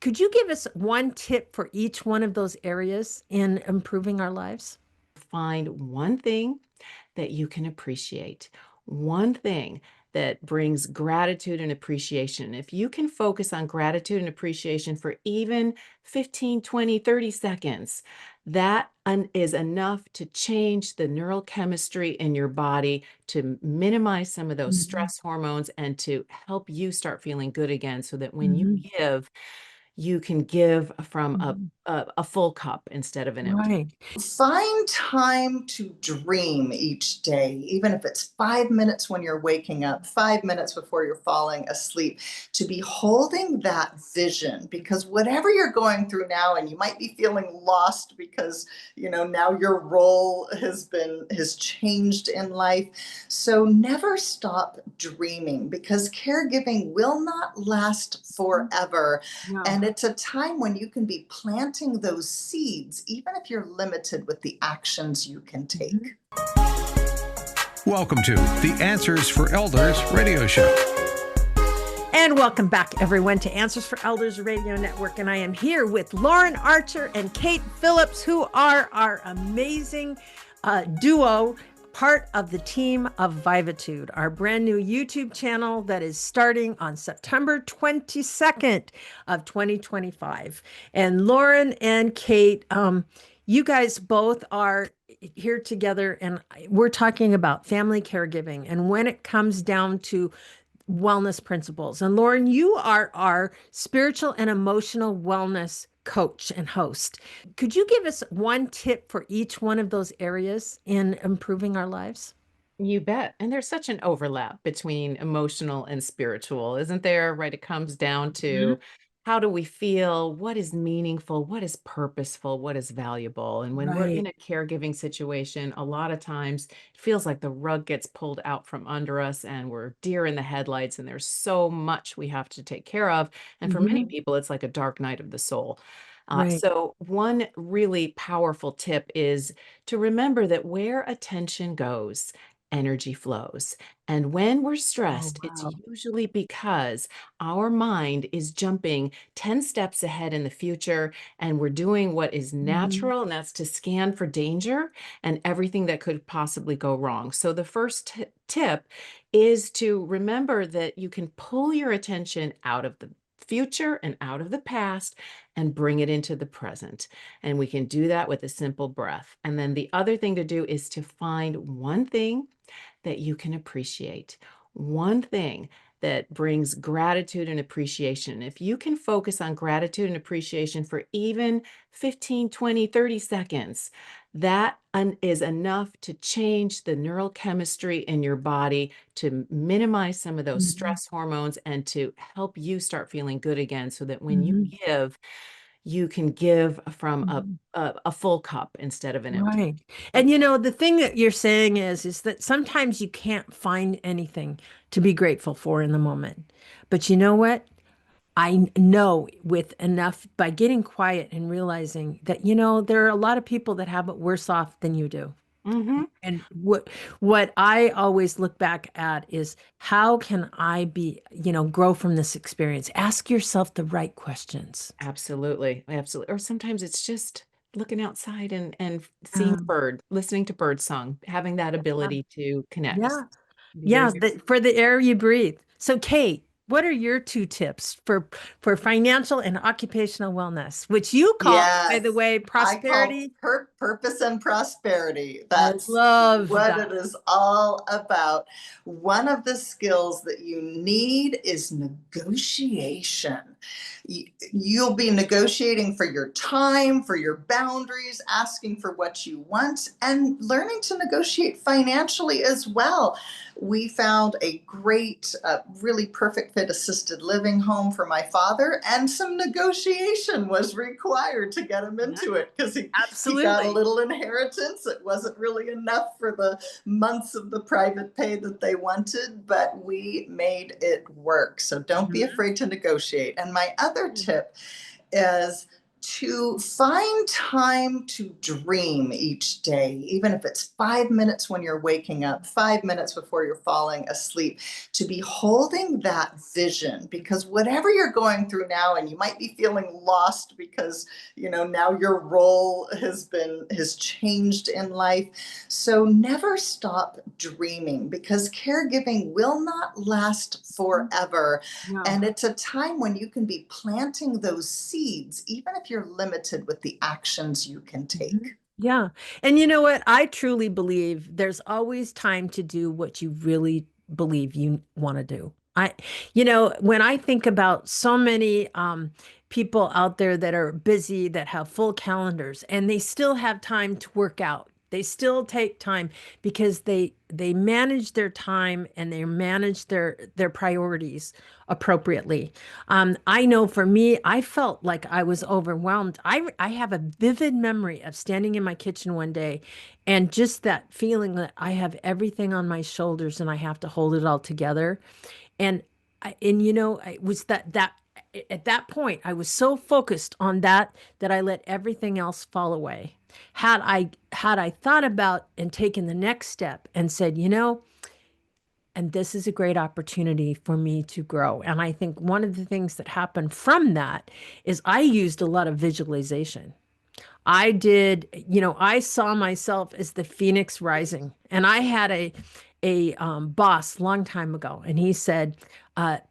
Could you give us one tip for each one of those areas in improving our lives? Find one thing that you can appreciate, one thing that brings gratitude and appreciation. If you can focus on gratitude and appreciation for even 15, 20, 30 seconds, that is enough to change the neural chemistry in your body to minimize some of those Mhm, stress hormones and to help you start feeling good again so that when you mhm, give, you can give from a, mhm. a full cup instead of an empty. Right. Find time to dream each day, even if it's 5 minutes when you're waking up, 5 minutes before you're falling asleep, to be holding that vision. Because whatever you're going through now, and you might be feeling lost because now your role has changed in life. So never stop dreaming, because caregiving will not last forever. No. And it's a time when you can be planting those seeds, even if you're limited with the actions you can Mhm. take. Welcome to the Answers for Elders radio show. And welcome back, everyone, to Answers for Elders Radio Network. And I am here with Lauren Archer and Kate Phillips, who are our amazing duo, part of the team of Vivatude, our brand new YouTube channel that is starting on September 22nd of 2025. And Lauren and Kate, you guys both are here together, and we're talking about family caregiving. And when it comes down to wellness principles. And Lauren, you are our spiritual and emotional wellness coach and host. Could you give us one tip for each one of those areas in improving our lives? You bet. And there's such an overlap between emotional and spiritual, isn't there? Right? It comes down Mhm. to how do we feel? What is meaningful? What is purposeful? What is valuable? And when we're Right. in a caregiving situation, a lot of times it feels like the rug gets pulled out from under us and we're deer in the headlights, and there's so much we have to take care of. And for many Mhm. people, it's like a dark night of the soul. Right. So, one really powerful tip is to remember that where attention goes, energy flows. And when we're Oh, stressed, it's wow. usually because our mind is jumping 10 steps ahead in the future, and we're doing what is Mhm. natural, and that's to scan for danger and everything that could possibly go wrong. So, the first tip is to remember that you can pull your attention out of the future and out of the past and bring it into the present. And we can do that with a simple breath. And then the other thing to do is to find one thing that you can appreciate, one thing that brings gratitude and appreciation. If you can focus on gratitude and appreciation for even 15, 20, 30 seconds, that is enough to change the neural chemistry in your body to minimize some of those Mhm. stress hormones and to help you start feeling good again so that when you Mhm. give, you can give from a, Mhm. a full cup instead of an empty. Right. And the thing that you're saying is that sometimes you can't find anything to be grateful for in the moment. But you know what? I know with enough by getting quiet and realizing that, there are a lot of people that have it worse off than you do. Hmm. And what I always look back at is how can I grow from this experience? Ask yourself the right questions. Absolutely, absolutely. Or sometimes it's just looking outside and seeing a Um, bird, listening to bird song, having that yeah, ability to connect. yeah, Be very, yeah. very For the air you breathe. So, Kate, what are your two tips for financial and occupational wellness, which you call, by the Yes, way, I call prosperity? purpose and prosperity. I That's love what it that. is all about. One of the skills that you need is negotiation. You'll be negotiating for your time, for your boundaries, asking for what you want, and learning to negotiate financially as well. We found a great, really perfect fit assisted living home for my father, and some negotiation was required to get him Yeah, into it, because he got a absolutely. little inheritance. It wasn't really enough for the months of the private pay that they wanted, but we made it work. So don't be Mhm. afraid to negotiate. And my other tip is To find time to dream each day, even if it's 5 minutes when you're waking up, 5 minutes before you're falling asleep, to be holding that vision, because whatever you're going through now, and you might be feeling lost because, now your role has changed in life. So never stop dreaming, because caregiving will not last forever. No. And it's a time when you can be planting those seeds, even if you're limited with the actions you can take. Yeah. And you know what? I truly believe there's always time to do what you really believe you want to do. When I think about so many people out there that are busy, that have full calendars, and they still have time to work out. They still take time because they manage their time and they manage their priorities appropriately. I know for me, I felt like I was overwhelmed. I have a vivid memory of standing in my kitchen one day and just that feeling that I have everything on my shoulders and I have to hold it all together. And it was that at that point I was so focused on that I let everything else fall away. Had I thought about and taken the next step and said, and this is a great opportunity for me to grow. And I think one of the things that happened from that is I used a lot of visualization. I did, I saw myself as the phoenix rising, and I had a boss long time ago, and he said,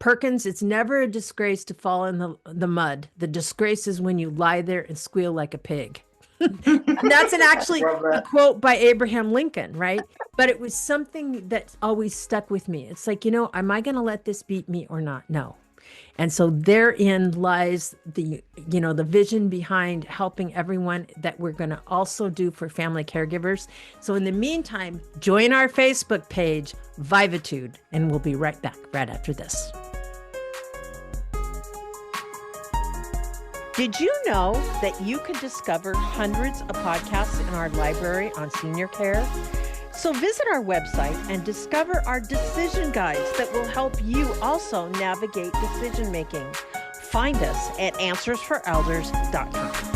Perkins, it's never a disgrace to fall in the mud. The disgrace is when you lie there and squeal like a pig. And that's actually a quote by Abraham Lincoln, right? But it was something that always stuck with me. It's like, am I going to let this beat me or not? No. And so therein lies the vision behind helping everyone that we're going to also do for family caregivers. So in the meantime, join our Facebook page, Vivatude, and we'll be right back right after this. Did you know that you can discover hundreds of podcasts in our library on senior care? So visit our website and discover our decision guides that will help you also navigate decision making. Find us at answersforelders.com.